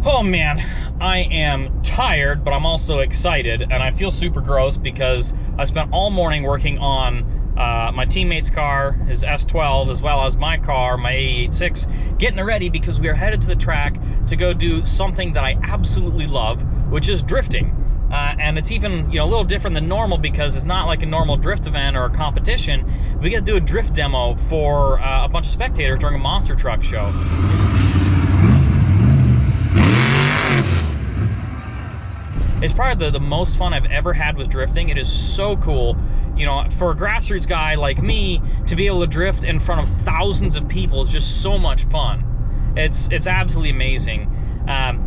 Oh man, I am tired, but I'm also excited, and I feel super gross because I spent all morning working on my teammate's car, his S12, as well as my car, my AE86, getting it ready because we are headed to the track to go do something that I absolutely love, which is drifting. And it's even, a little different than normal because it's not like a normal drift event or a competition. We get to do a drift demo for a bunch of spectators during a monster truck show. It's probably the most fun I've ever had with drifting. It is so cool, for a grassroots guy like me to be able to drift in front of thousands of people is just so much fun. It's absolutely amazing.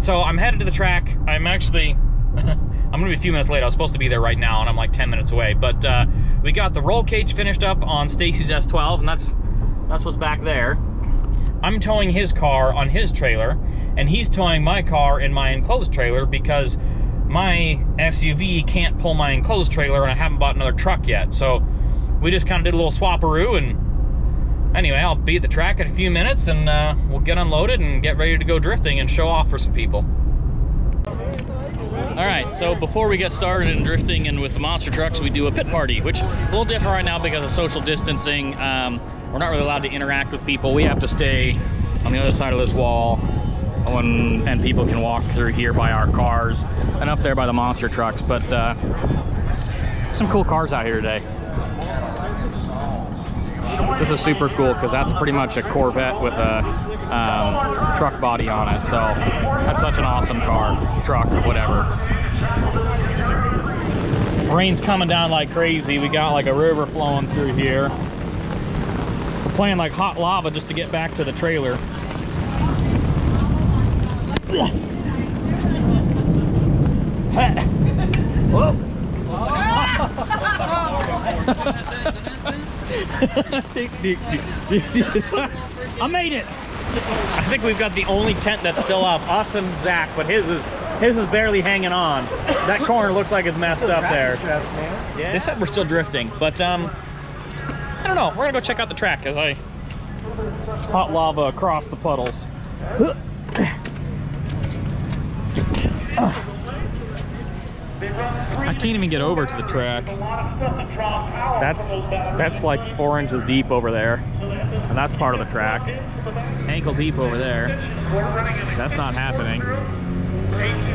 So I'm headed to the track. I'm actually, I'm gonna be a few minutes late. I was supposed to be there right now and I'm like 10 minutes away. But we got the roll cage finished up on Stacy's S12 and that's what's back there. I'm towing his car on his trailer and he's towing my car in my enclosed trailer because my SUV can't pull my enclosed trailer and I haven't bought another truck yet. So we just kind of did a little swaparoo, and anyway, I'll be at the track in a few minutes and we'll get unloaded and get ready to go drifting and show off for some people. All right, so before we get started in drifting and with the monster trucks, we do a pit party, which is a little different right now because of social distancing. We're not really allowed to interact with people. We have to stay on the other side of this wall, and people can walk through here by our cars and up there by the monster trucks. But some cool cars out here today. This is super cool because that's pretty much a Corvette with a truck body on it. So that's such an awesome car, truck, whatever. Rain's coming down like crazy. We got like a river flowing through here. We're playing like hot lava just to get back to the trailer. Whoa. I made it. I think we've got the only tent that's still up, us and Zach, but his is barely hanging on. That corner looks like it's messed up there. They said we're still drifting, but I don't know. We're gonna go check out the track as I hot lava across the puddles. I can't even get over to the track. That's like 4 inches deep over there, and that's part of the track. Ankle deep over there. That's not happening.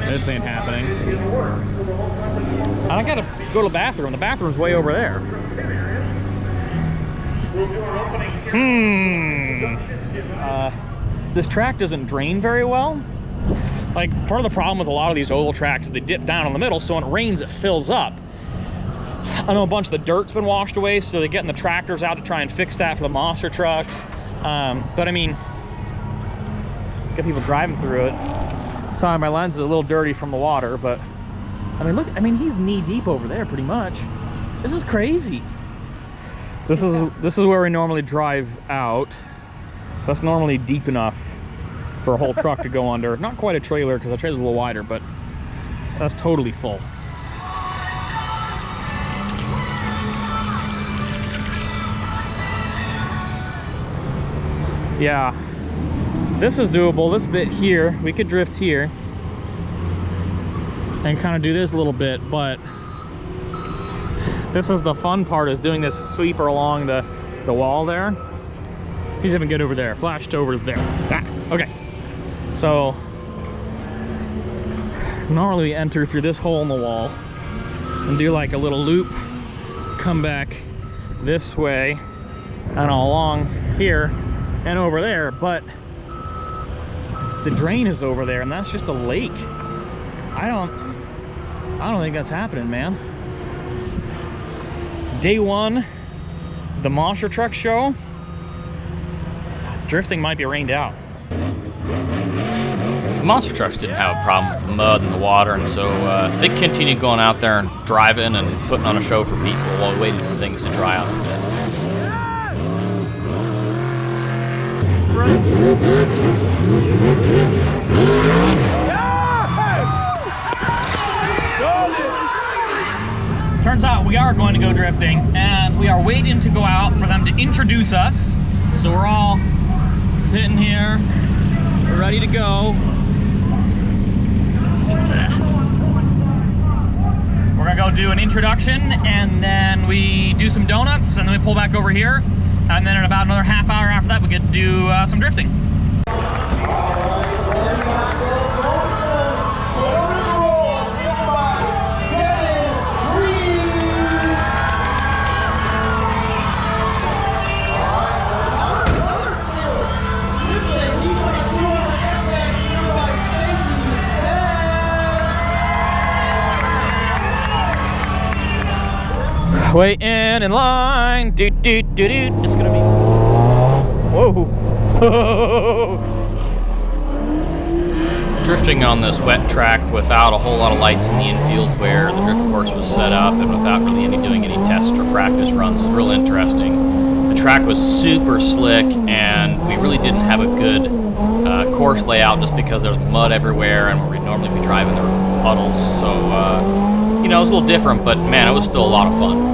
This ain't happening. And I gotta go to the bathroom. The bathroom's way over there. This track doesn't drain very well. Like, part of the problem with a lot of these oval tracks is they dip down in the middle, so when it rains, it fills up. I know a bunch of the dirt's been washed away, so they're getting the tractors out to try and fix that for the monster trucks. But I mean, get people driving through it. Sorry, my lens is a little dirty from the water, but I mean, look, he's knee deep over there pretty much. This is crazy. This is where we normally drive out, so that's normally deep enough for a whole truck to go under. Not quite a trailer because the trailer's a little wider, but that's totally full. Yeah, this is doable. This bit here, we could drift here and kind of do this a little bit, but this is the fun part, is doing this sweeper along the wall there. He's even good over there, flashed over there. Okay. So normally we enter through this hole in the wall and do like a little loop, come back this way and along here and over there, but the drain is over there and that's just a lake. I don't think that's happening, man. Day one, the monster truck show, drifting might be rained out. The monster trucks didn't have a problem with the mud and the water, and so they continued going out there and driving and putting on a show for people while we waited for things to dry out a bit. Turns out we are going to go drifting, and we are waiting to go out for them to introduce us. So we're all sitting here, we're ready to go. introduction, and then we do some donuts, and then we pull back over here, and then in about another half hour after that we get to do some drifting. Wait in line. Do do do do. It's gonna be. Whoa. Drifting on this wet track without a whole lot of lights in the infield where the drift course was set up, and without really doing any test or practice runs, is real interesting. The track was super slick, and we really didn't have a good course layout just because there was mud everywhere, and where we'd normally be driving there were puddles. So you know, it was a little different, but man, it was still a lot of fun.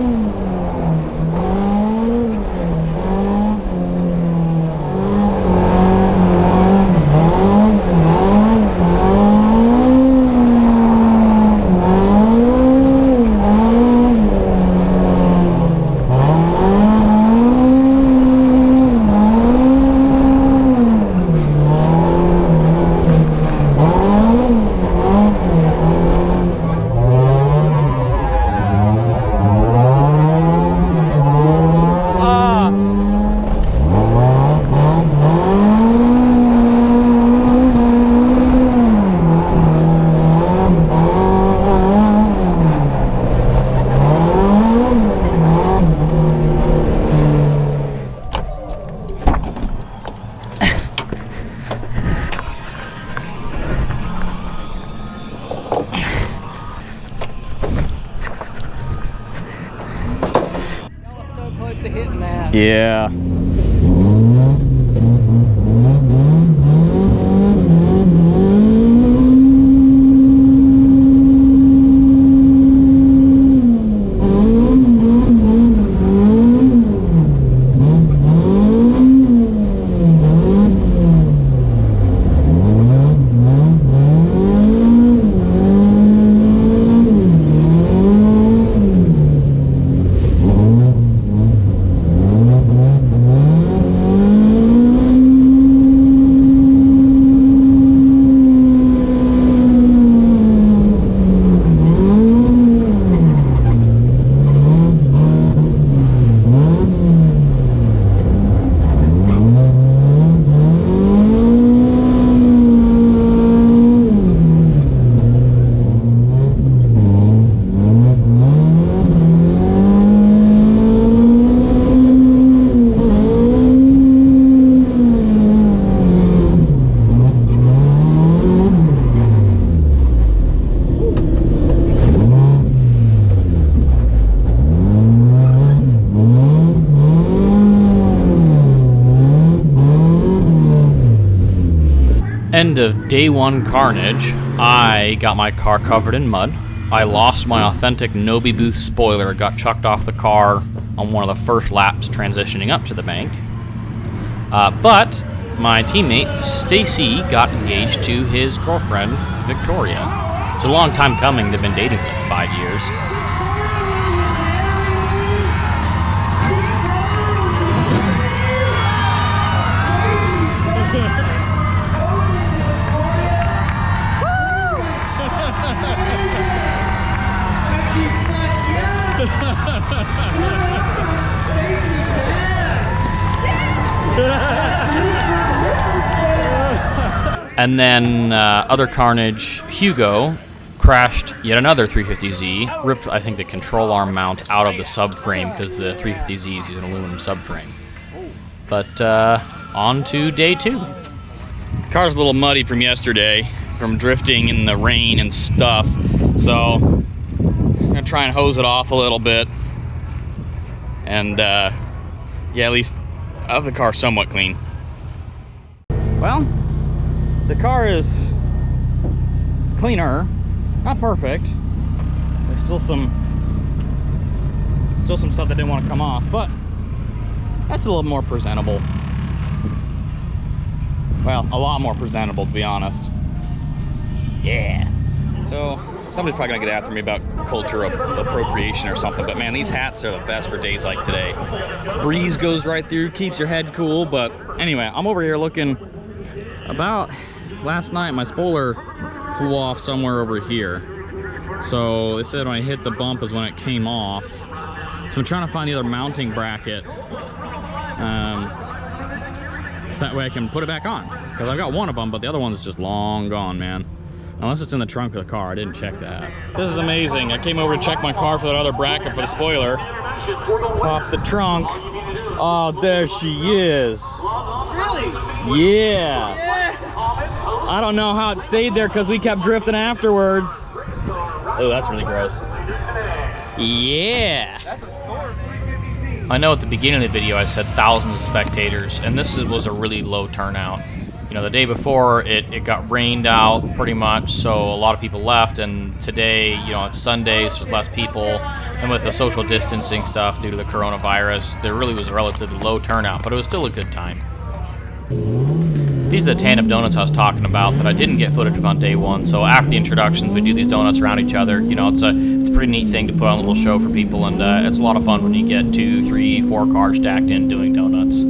To hitting that. Yeah. End of day one carnage. I got my car covered in mud. I lost my authentic Nobi Booth spoiler. It got chucked off the car on one of the first laps transitioning up to the bank. But my teammate Stacy got engaged to his girlfriend Victoria. It's a long time coming. They've been dating for like 5 years. And then other carnage, Hugo crashed yet another 350Z, ripped, I think, the control arm mount out of the subframe because the 350Z is an aluminum subframe. But on to day two. Car's a little muddy from yesterday, from drifting in the rain and stuff, so I'm gonna try and hose it off a little bit. And yeah, at least I have the car somewhat clean. Well, the car is cleaner, not perfect. There's still some stuff that didn't want to come off, but that's a little more presentable. Well, a lot more presentable, to be honest. Yeah. So Somebody's probably gonna get after me about culture of appropriation or something, but man, these hats are the best for days like today. Breeze goes right through, keeps your head cool. But anyway, I'm over here looking. About last night, my spoiler flew off somewhere over here. So they said when I hit the bump is when it came off. So I'm trying to find the other mounting bracket. So that way I can put it back on. Because I've got one of them, but the other one's just long gone, man. Unless it's in the trunk of the car. I didn't check that. This is amazing. I came over to check my car for that other bracket for the spoiler. Pop the trunk. Oh, there she is. Really? Yeah. I don't know how it stayed there because we kept drifting afterwards. Oh, that's really gross. Yeah. That's a score, 350Z. I know at the beginning of the video I said thousands of spectators, and this was a really low turnout. You know, the day before it got rained out pretty much, so a lot of people left, and today, you know, it's Sunday, so there's less people, and with the social distancing stuff due to the coronavirus, there really was a relatively low turnout, but it was still a good time. These are the tandem donuts I was talking about that I didn't get footage of on day one, so after the introductions, we do these donuts around each other. You know, it's a pretty neat thing to put on a little show for people, and it's a lot of fun when you get 2, 3, 4 cars stacked in doing donuts.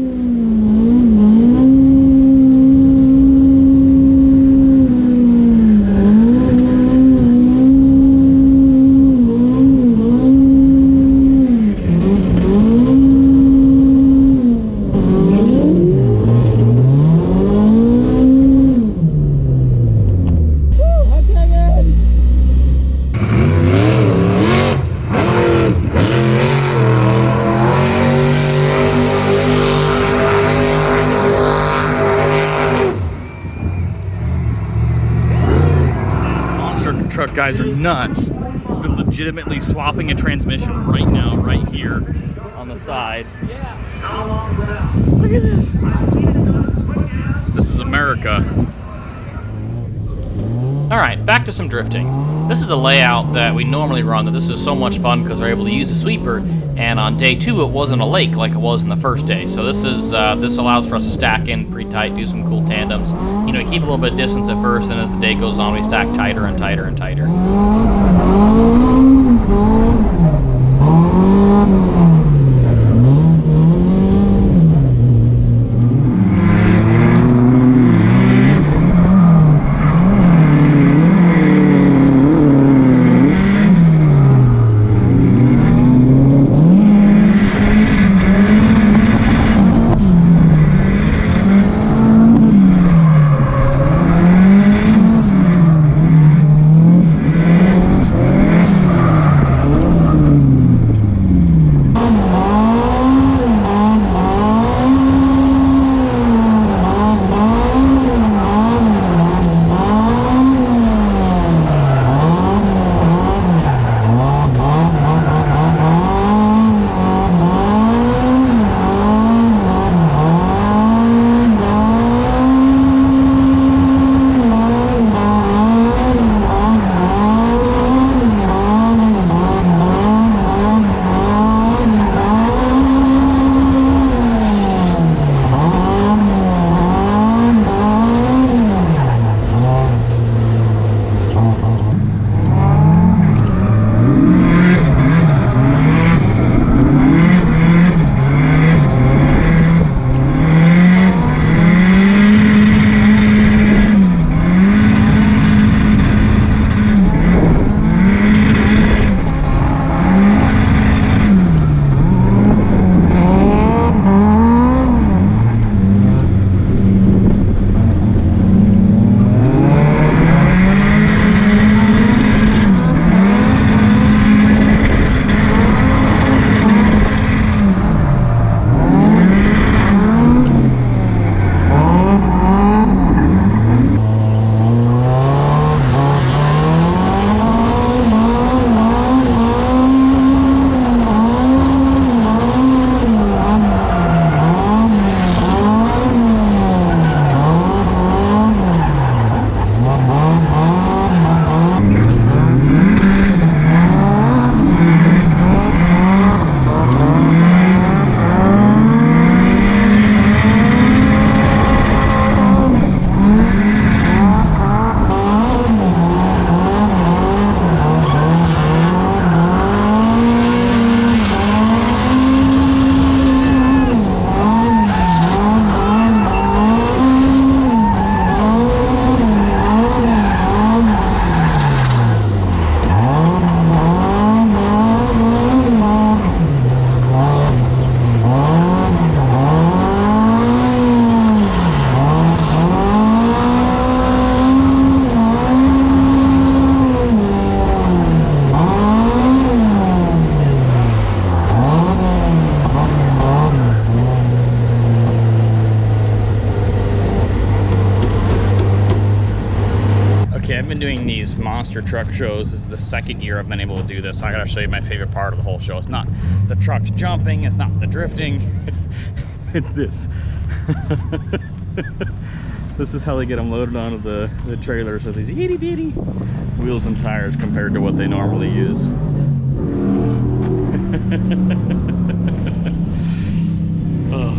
Truck guys are nuts. They're legitimately swapping a transmission right now, right here on the side. Look at this. This is America. All right, back to some drifting. This is the layout that we normally run. This is so much fun because we're able to use the sweeper. And on day 2, it wasn't a lake like it was in the first day. So this allows for us to stack in pretty tight, do some cool tandems. You know, we keep a little bit of distance at first, and as the day goes on, we stack tighter and tighter and tighter. Okay, I've been doing these monster truck shows. This is the second year I've been able to do this. I gotta show you my favorite part of the whole show. It's not the trucks jumping, it's not the drifting, it's this. This is how they get them loaded onto the trailers with these itty bitty wheels and tires compared to what they normally use. Oh,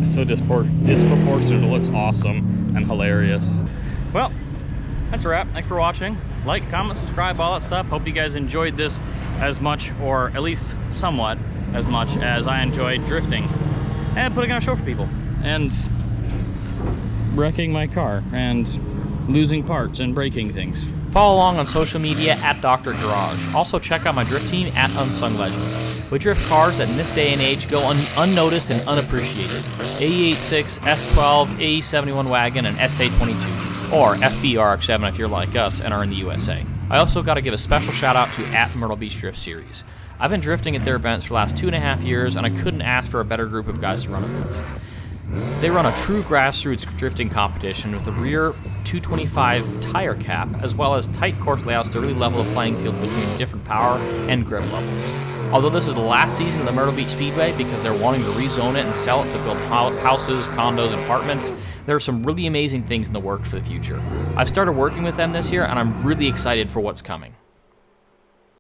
it's so disproportionate. It looks awesome and hilarious. Well, that's a wrap. Thanks for watching. Like, comment, subscribe, all that stuff. Hope you guys enjoyed this as much, or at least somewhat as much as I enjoyed drifting and putting on a show for people and wrecking my car and losing parts and breaking things. Follow along on social media at Dr. Garage. Also check out my drift team at Unsung Legends. We drift cars that in this day and age go unnoticed and unappreciated. AE86, S12, AE71 wagon, and SA22, or FBRX7 if you're like us and are in the USA. I also got to give a special shout out to at Myrtle Beach Drift Series. I've been drifting at their events for the last 2.5 years, and I couldn't ask for a better group of guys to run events. They run a true grassroots drifting competition with a rear 225 tire cap, as well as tight course layouts to really level the playing field between different power and grip levels. Although this is the last season of the Myrtle Beach Speedway because they're wanting to rezone it and sell it to build houses, condos, and apartments, there are some really amazing things in the works for the future. I've started working with them this year, and I'm really excited for what's coming.